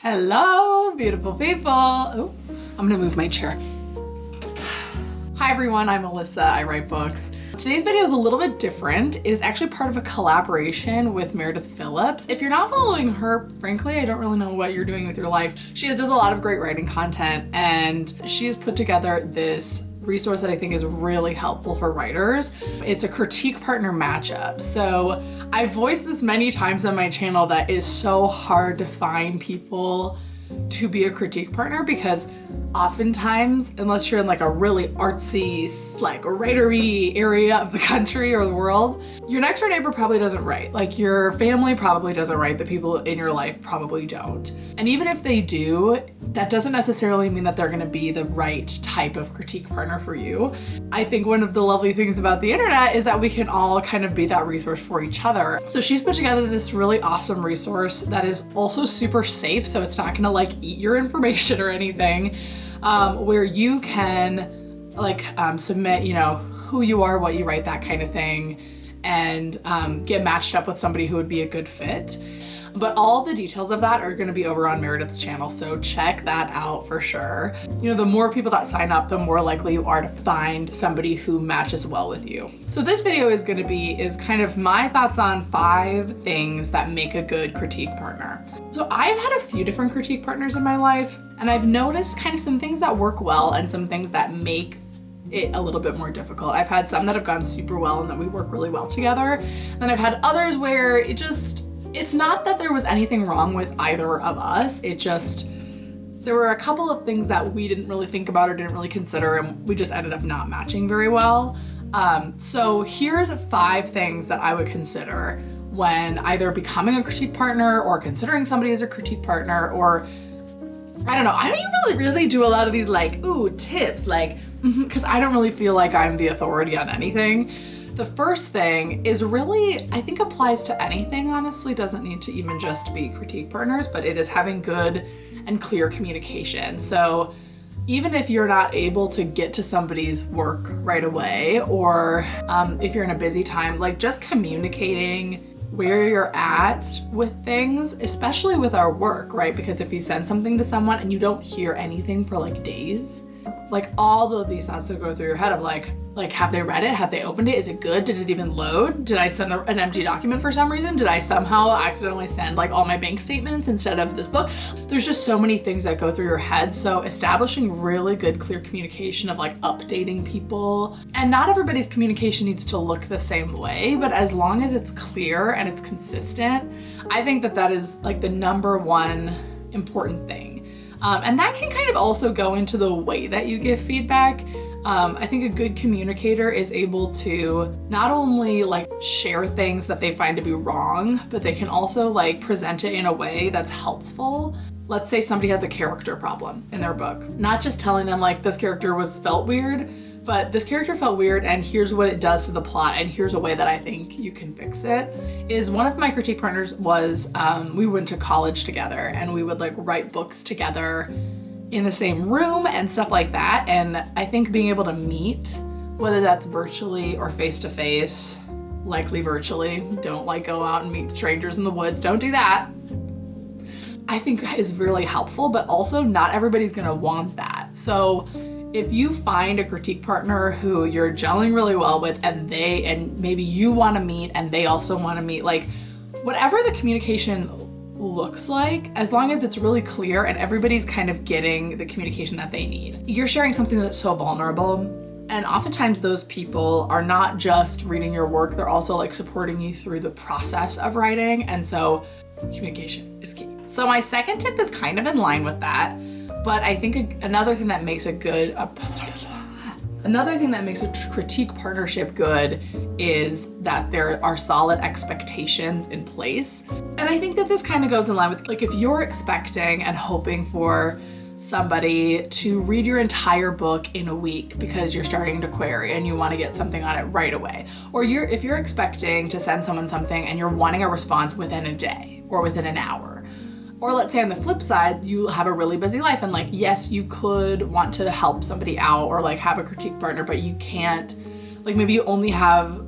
Hello, beautiful people. Oh, I'm gonna move my chair. Hi everyone, I'm Alyssa, I write books. Today's video is a little bit different. It is actually part of a collaboration with Meredith Phillips. If you're not following her, frankly, I don't really know what you're doing with your life. She does a lot of great writing content, and she's put together this resource that I think is really helpful for writers. It's a critique partner matchup. So I've voiced this many times on my channel that it's so hard to find people to be a critique partner because oftentimes, unless you're in like a really artsy, like writery area of the country or the world, your next door neighbor probably doesn't write. Like your family probably doesn't write, the people in your life probably don't. And even if they do, that doesn't necessarily mean that they're gonna be the right type of critique partner for you. I think one of the lovely things about the internet is that we can all kind of be that resource for each other. So she's put together this really awesome resource that is also super safe, so it's not gonna like eat your information or anything, where you can like submit, you know, who you are, what you write, that kind of thing, and get matched up with somebody who would be a good fit. But all the details of that are gonna be over on Meredith's channel, so check that out for sure. You know, the more people that sign up, the more likely you are to find somebody who matches well with you. So this video is kind of my thoughts on 5 things that make a good critique partner. So I've had a few different critique partners in my life, and I've noticed kind of some things that work well and some things that make it a little bit more difficult. I've had some that have gone super well and that we work really well together. And then I've had others where it's not that there was anything wrong with either of us. There were a couple of things that we didn't really think about or didn't really consider, and we just ended up not matching very well. So here's 5 things that I would consider when either becoming a critique partner or considering somebody as a critique partner, or I don't know, I don't really do a lot of these like, ooh, tips, like, because I don't really feel like I'm the authority on anything. The first thing is really, I think applies to anything, honestly, doesn't need to even just be critique partners, but it is having good and clear communication. So even if you're not able to get to somebody's work right away, or if you're in a busy time, like just communicating where you're at with things, especially with our work, right? Because if you send something to someone and you don't hear anything for like days, like all of these thoughts that go through your head of like, have they read it? Have they opened it? Is it good? Did it even load? Did I send an empty document for some reason? Did I somehow accidentally send like all my bank statements instead of this book? There's just so many things that go through your head. So establishing really good, clear communication of like updating people, and not everybody's communication needs to look the same way, but as long as it's clear and it's consistent, I think that is like the number one important thing. And that can kind of also go into the way that you give feedback. I think a good communicator is able to not only like share things that they find to be wrong, but they can also like present it in a way that's helpful. Let's say somebody has a character problem in their book, not just telling them like this character felt weird, but this character felt weird and here's what it does to the plot and here's a way that I think you can fix it. Is one of my critique partners was, we went to college together and we would like write books together in the same room and stuff like that. And I think being able to meet, whether that's virtually or face-to-face, likely virtually, don't like go out and meet strangers in the woods, don't do that, I think is really helpful, but also not everybody's gonna want that. So if you find a critique partner who you're gelling really well with and maybe you want to meet and they also want to meet, like whatever the communication looks like, as long as it's really clear and everybody's kind of getting the communication that they need. You're sharing something that's so vulnerable, and oftentimes those people are not just reading your work, they're also like supporting you through the process of writing, and so communication is key. So my second tip is kind of in line with that. But I think another thing that makes a critique partnership good is that there are solid expectations in place. And I think that this kind of goes in line with like if you're expecting and hoping for somebody to read your entire book in a week because you're starting to query and you want to get something on it right away, or if you're expecting to send someone something and you're wanting a response within a day or within an hour. Or let's say on the flip side, you have a really busy life and like, yes, you could want to help somebody out or like have a critique partner, but you can't, like maybe you only have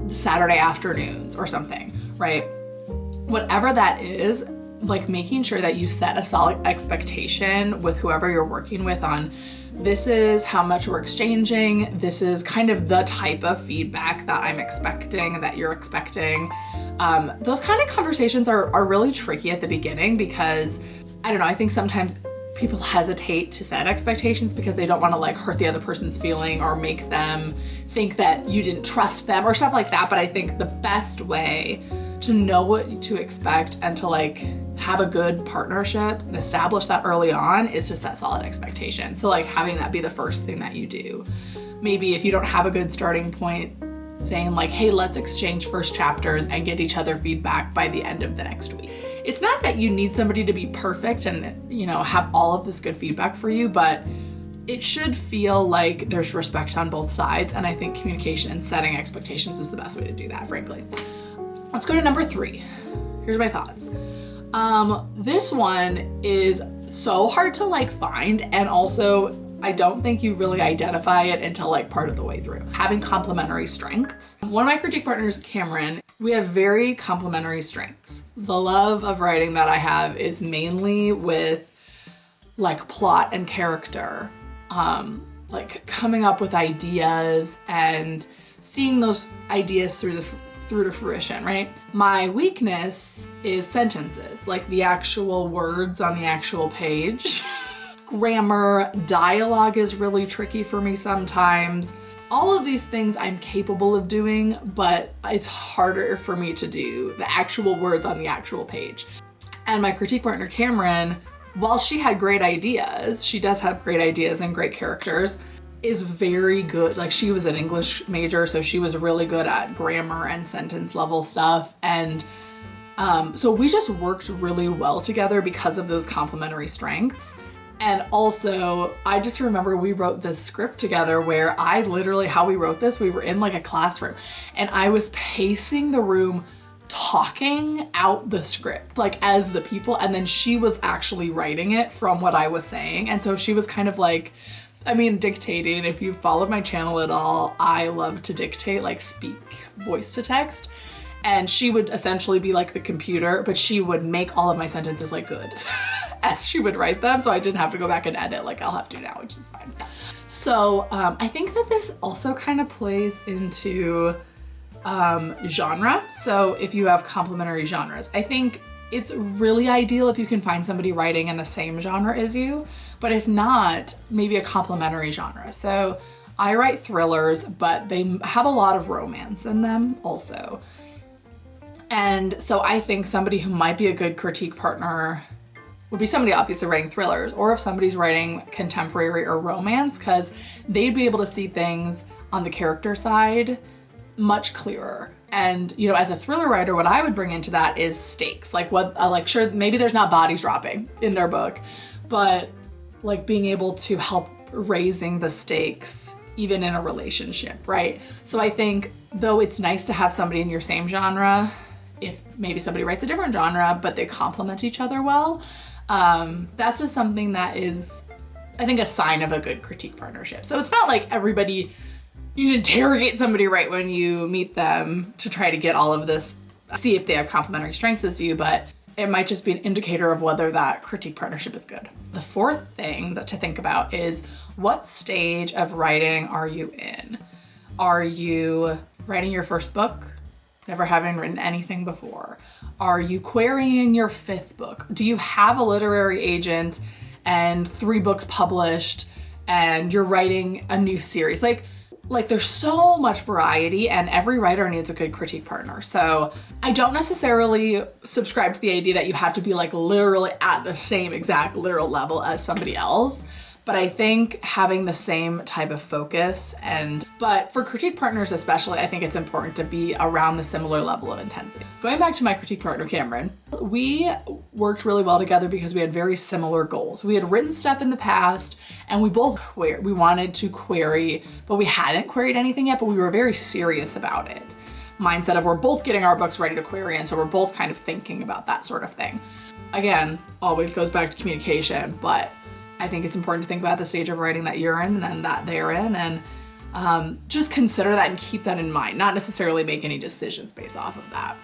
Saturday afternoons or something, right? Whatever that is, like making sure that you set a solid expectation with whoever you're working with on this is how much we're exchanging. This is kind of the type of feedback that I'm expecting, that you're expecting. Those kind of conversations are really tricky at the beginning because, I don't know, I think sometimes people hesitate to set expectations because they don't want to like hurt the other person's feeling or make them think that you didn't trust them or stuff like that. But I think the best way to know what to expect and to like have a good partnership and establish that early on is just that solid expectation. So like having that be the first thing that you do. Maybe if you don't have a good starting point, saying like, hey, let's exchange first chapters and get each other feedback by the end of the next week. It's not that you need somebody to be perfect and, you know, have all of this good feedback for you, but it should feel like there's respect on both sides. And I think communication and setting expectations is the best way to do that, frankly. Let's go to number 3. Here's my thoughts. This one is so hard to like find, and also I don't think you really identify it until like part of the way through. Having complementary strengths. One of my critique partners, Cameron, we have very complementary strengths. The love of writing that I have is mainly with like plot and character, like coming up with ideas and seeing those ideas through to fruition, right? My weakness is sentences, like the actual words on the actual page. Grammar, dialogue is really tricky for me sometimes. All of these things I'm capable of doing, but it's harder for me to do the actual words on the actual page. And my critique partner, Cameron, while she had great ideas, she does have great ideas and great characters, is very good. Like she was an English major, so she was really good at grammar and sentence level stuff. And so we just worked really well together because of those complementary strengths. And also, I just remember we wrote this script together where I literally, how we wrote this, we were in like a classroom and I was pacing the room talking out the script, like as the people, and then she was actually writing it from what I was saying. And so she was kind of like, I mean, dictating. If you followed my channel at all, I love to dictate, like speak voice to text. And she would essentially be like the computer, but she would make all of my sentences like good as she would write them. So I didn't have to go back and edit like I'll have to now, which is fine. So I think that this also kind of plays into genre. So if you have complementary genres, I think it's really ideal if you can find somebody writing in the same genre as you, but if not, maybe a complementary genre. So I write thrillers, but they have a lot of romance in them also. And so I think somebody who might be a good critique partner would be somebody obviously writing thrillers, or if somebody's writing contemporary or romance, because they'd be able to see things on the character side much clearer. And, you know, as a thriller writer, what I would bring into that is stakes. Like what, like sure, maybe there's not bodies dropping in their book, but like being able to help raising the stakes even in a relationship, right? So I think though it's nice to have somebody in your same genre, if maybe somebody writes a different genre, but they complement each other well, that's just something that is, I think, a sign of a good critique partnership. So it's not like everybody, you interrogate somebody right when you meet them to try to get all of this, see if they have complementary strengths as you, but it might just be an indicator of whether that critique partnership is good. The fourth thing that to think about is what stage of writing are you in? Are you writing your first book? Never having written anything before? Are you querying your 5th book? Do you have a literary agent and 3 books published and you're writing a new series? Like there's so much variety and every writer needs a good critique partner. So I don't necessarily subscribe to the idea that you have to be like literally at the same exact literal level as somebody else. But I think having the same type of focus but for critique partners especially, I think it's important to be around the similar level of intensity. Going back to my critique partner, Cameron, we worked really well together because we had very similar goals. We had written stuff in the past and we wanted to query, but we hadn't queried anything yet, but we were very serious about it. Mindset of we're both getting our books ready to query, and so we're both kind of thinking about that sort of thing. Again, always goes back to communication, but I think it's important to think about the stage of writing that you're in and that they're in, and just consider that and keep that in mind, not necessarily make any decisions based off of that.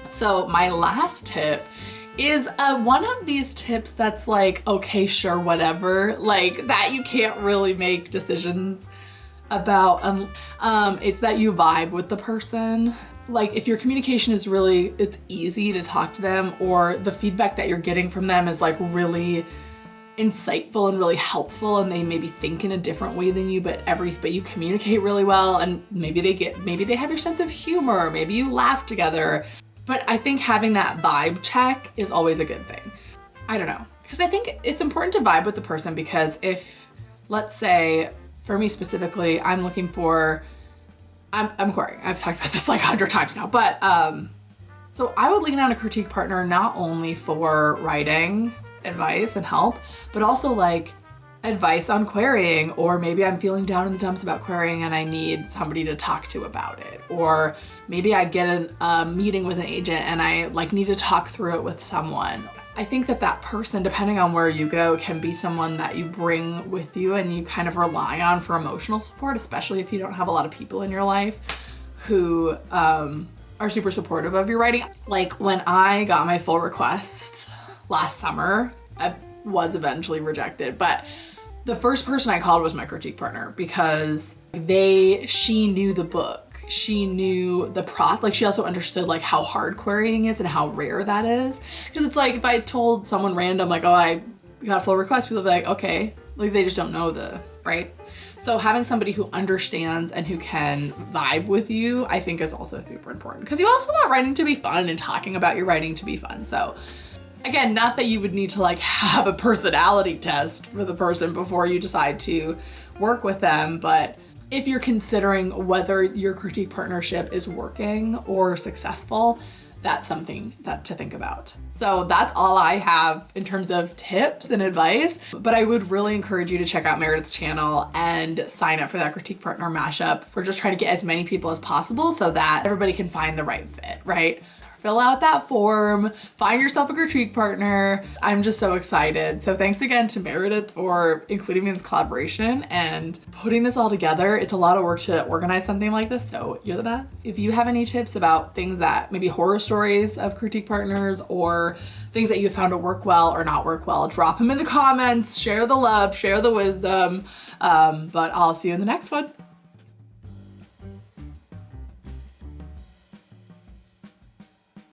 So my last tip is one of these tips that's like, okay, sure, whatever, like that you can't really make decisions about. It's that you vibe with the person. Like if your communication is really, it's easy to talk to them, or the feedback that you're getting from them is like really insightful and really helpful, and they maybe think in a different way than you, but you communicate really well, and maybe they have your sense of humor, maybe you laugh together. But I think having that vibe check is always a good thing. I don't know, because I think it's important to vibe with the person, because if, let's say, for me specifically, I'm querying. I've talked about this like 100 times now, but so I would lean on a critique partner not only for writing advice and help, but also like advice on querying, or maybe I'm feeling down in the dumps about querying and I need somebody to talk to about it, or maybe I get a meeting with an agent and I like need to talk through it with someone. I think that person, depending on where you go, can be someone that you bring with you and you kind of rely on for emotional support, especially if you don't have a lot of people in your life who are super supportive of your writing. Like when I got my full request last summer, I was eventually rejected, but the first person I called was my critique partner, because she knew the book. She knew the process, like she also understood like how hard querying is and how rare that is. Because it's like if I told someone random like, oh, I got a full request, people would be like, okay, like they just don't know right? So having somebody who understands and who can vibe with you, I think is also super important, because you also want writing to be fun and talking about your writing to be fun. So again, not that you would need to like have a personality test for the person before you decide to work with them, but if you're considering whether your critique partnership is working or successful, that's something to think about. So that's all I have in terms of tips and advice, but I would really encourage you to check out Meredith's channel and sign up for that critique partner mashup. We're just trying to get as many people as possible so that everybody can find the right fit, right? Fill out that form, find yourself a critique partner. I'm just so excited. So thanks again to Meredith for including me in this collaboration and putting this all together. It's a lot of work to organize something like this, so you're the best. If you have any tips about things that maybe horror stories of critique partners or things that you found to work well or not work well, drop them in the comments, share the love, share the wisdom. But I'll see you in the next one.